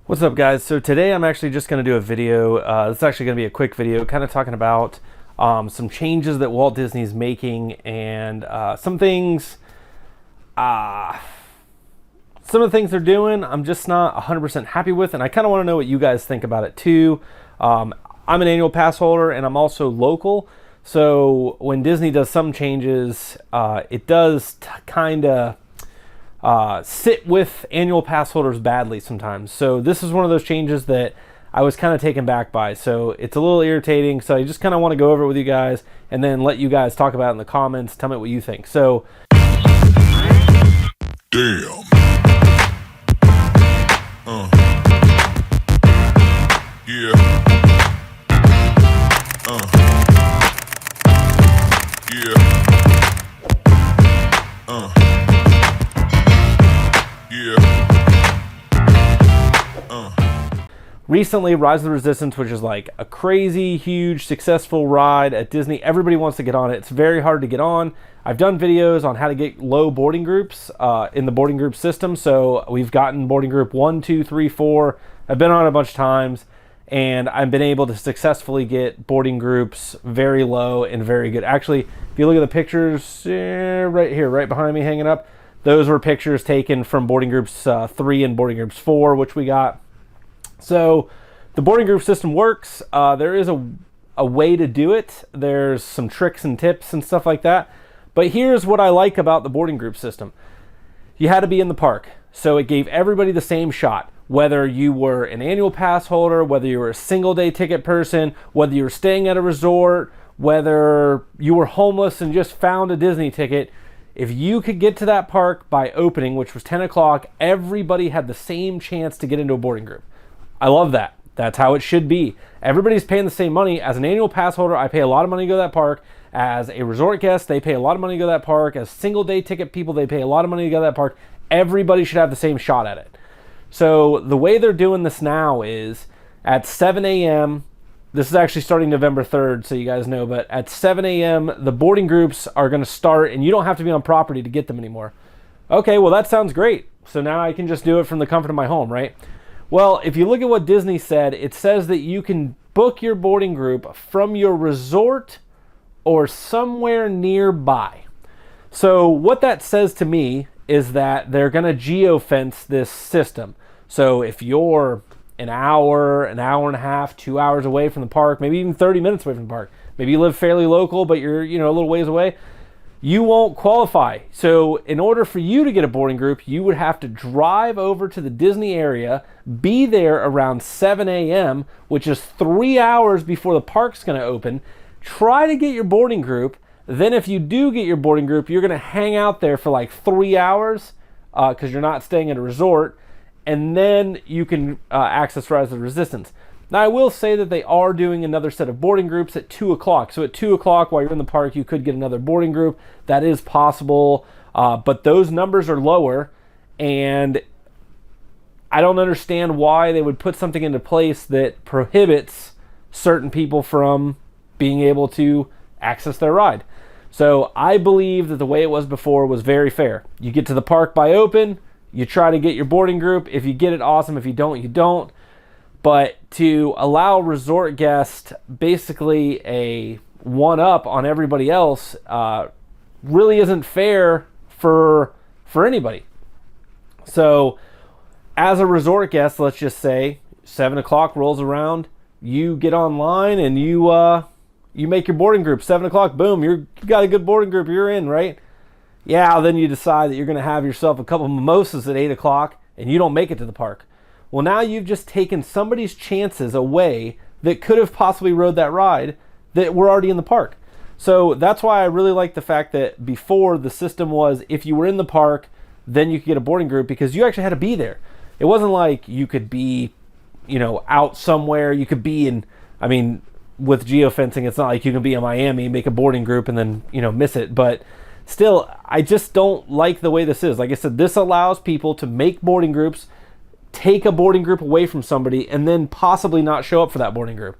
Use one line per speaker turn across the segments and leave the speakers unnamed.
What's up, guys? So today I'm actually just going to do a video. It's actually going to be a quick video kind of talking about some changes that Walt Disney is making and some things, some of the things they're doing I'm just not 100% happy with, and I kind of want to know what you guys think about it too. I'm an annual pass holder and I'm also local, so when Disney does some changes, it does kind of sit with annual pass holders badly sometimes. So this is one of those changes that I was kind of taken back by. So it's a little irritating. So I just kind of want to go over it with you guys and then let you guys talk about it in the comments. Tell me what you think. So, damn. Yeah. Yeah. Recently, Rise of the Resistance, which is like a crazy, huge, successful ride at Disney. Everybody wants to get on it. It's very hard to get on. I've done videos on how to get low boarding groups in the boarding group system. So we've gotten boarding group 1, 2, 3, 4. I've been on it a bunch of times, and I've been able to successfully get boarding groups very low and very good. Actually, if you look at the pictures right here, right behind me hanging up, those were pictures taken from boarding groups 3 and boarding groups 4, which we got. So the boarding group system works. There is a way to do it. There's some tricks and tips and stuff like that. But here's what I like about the boarding group system. You had to be in the park. So it gave everybody the same shot. Whether you were an annual pass holder, whether you were a single day ticket person, whether you were staying at a resort, whether you were homeless and just found a Disney ticket, if you could get to that park by opening, which was 10 o'clock, everybody had the same chance to get into a boarding group. I love that. That's how it should be. Everybody's paying the same money. As an annual pass holder, I pay a lot of money to go to that park. As a resort guest, they pay a lot of money to go to that park. As single day ticket people, they pay a lot of money to go to that park. Everybody should have the same shot at it. So the way they're doing this now is at 7 a.m., this is actually starting November 3rd, so you guys know, but at 7 a.m., the boarding groups are going to start, and you don't have to be on property to get them anymore. Okay, well, that sounds great. So now I can just do it from the comfort of my home, right? Well, if you look at what Disney said, it says that you can book your boarding group from your resort or somewhere nearby. So what that says to me is that they're going to geofence this system. So if you're an hour and a half, 2 hours away from the park, maybe even 30 minutes away from the park, maybe you live fairly local, but you're, a little ways away, you won't qualify. So in order for you to get a boarding group, you would have to drive over to the Disney area, be there around 7 a.m., which is 3 hours before the park's going to open, try to get your boarding group. Then if you do get your boarding group, you're going to hang out there for like 3 hours because you're not staying at a resort, and then you can access Rise of the Resistance. Now, I will say that they are doing another set of boarding groups at 2 o'clock. So at 2 o'clock, while you're in the park, you could get another boarding group. That is possible, but those numbers are lower, and I don't understand why they would put something into place that prohibits certain people from being able to access their ride. So I believe that the way it was before was very fair. You get to the park by open, you try to get your boarding group. If you get it, awesome. If you don't, you don't. But to allow resort guests basically a one-up on everybody else really isn't fair for anybody. So as a resort guest, let's just say 7 o'clock rolls around, you get online and you make your boarding group. 7 o'clock, boom, you got a good boarding group, you're in, right? Yeah, then you decide that you're going to have yourself a couple of mimosas at 8 o'clock and you don't make it to the park. Well, now you've just taken somebody's chances away that could have possibly rode that ride that were already in the park. So that's why I really like the fact that before the system was if you were in the park, then you could get a boarding group because you actually had to be there. It wasn't like you could be, out somewhere. You could be in, with geofencing, it's not like you can be in Miami, make a boarding group and then, miss it. But still, I just don't like the way this is. Like I said, this allows people to make boarding groups, take a boarding group away from somebody, and then possibly not show up for that boarding group.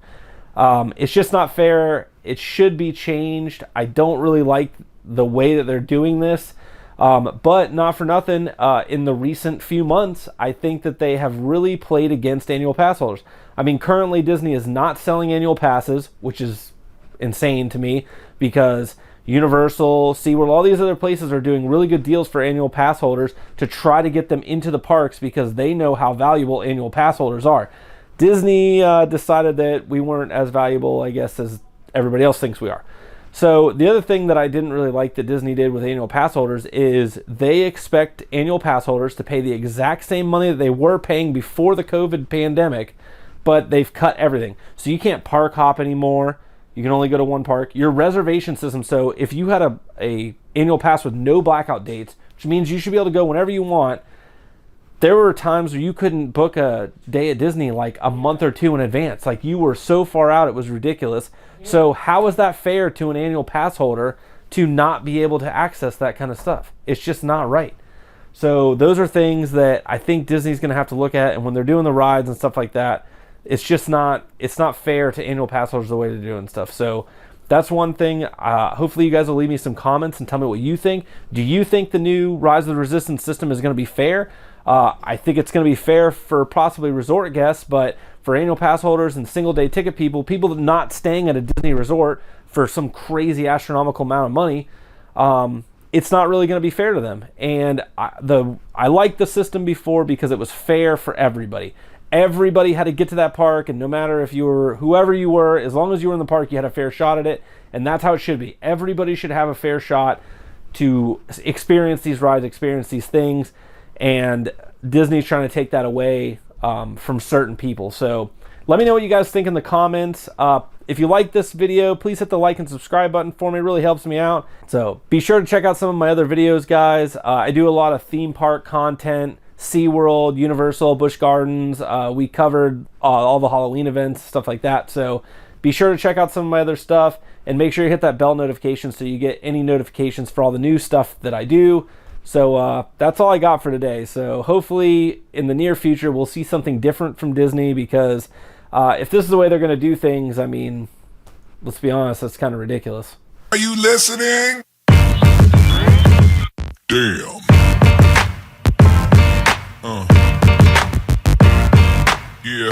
It's just not fair. It should be changed. I don't really like the way that they're doing this. But not for nothing, in the recent few months, I think that they have really played against annual pass holders. I mean, currently Disney is not selling annual passes, which is insane to me, because Universal, SeaWorld, all these other places are doing really good deals for annual pass holders to try to get them into the parks because they know how valuable annual pass holders are. Disney decided that we weren't as valuable, I guess, as everybody else thinks we are. So the other thing that I didn't really like that Disney did with annual pass holders is they expect annual pass holders to pay the exact same money that they were paying before the COVID pandemic, but they've cut everything. So you can't park hop anymore. You can only go to one park. Your reservation system, so if you had a annual pass with no blackout dates, which means you should be able to go whenever you want, there were times where you couldn't book a day at Disney like a month or two in advance. Like, you were so far out, it was ridiculous. So how is that fair to an annual pass holder to not be able to access that kind of stuff? It's just not right. So those are things that I think Disney's going to have to look at, and when they're doing the rides and stuff like that, it's not fair to annual pass holders the way they're doing stuff. So that's one thing. Hopefully you guys will leave me some comments and tell me what you think. Do you think the new Rise of the Resistance system is going to be fair? I think it's going to be fair for possibly resort guests, but for annual pass holders and single day ticket people not staying at a Disney resort for some crazy astronomical amount of money, it's not really going to be fair to them. And I liked the system before because it was fair for everybody. Everybody had to get to that park, and no matter if you were whoever you were, as long as you were in the park, you had a fair shot at it, and that's how it should be. Everybody should have a fair shot to experience these rides, experience these things, and Disney's trying to take that away from certain people. So let me know what you guys think in the comments. If you like this video, please hit the like and subscribe button for me. It really helps me out. So be sure to check out some of my other videos, guys. I do a lot of theme park content, SeaWorld, Universal, Busch Gardens. We covered all the Halloween events, stuff like that. So be sure to check out some of my other stuff, and make sure you hit that bell notification so you get any notifications for all the new stuff that I do. So that's all I got for today. So hopefully in the near future, we'll see something different from Disney, because if this is the way they're going to do things, I mean, let's be honest, that's kind of ridiculous.
Are you listening? Damn. Yeah.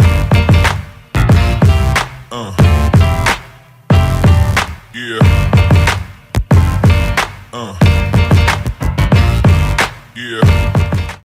Yeah.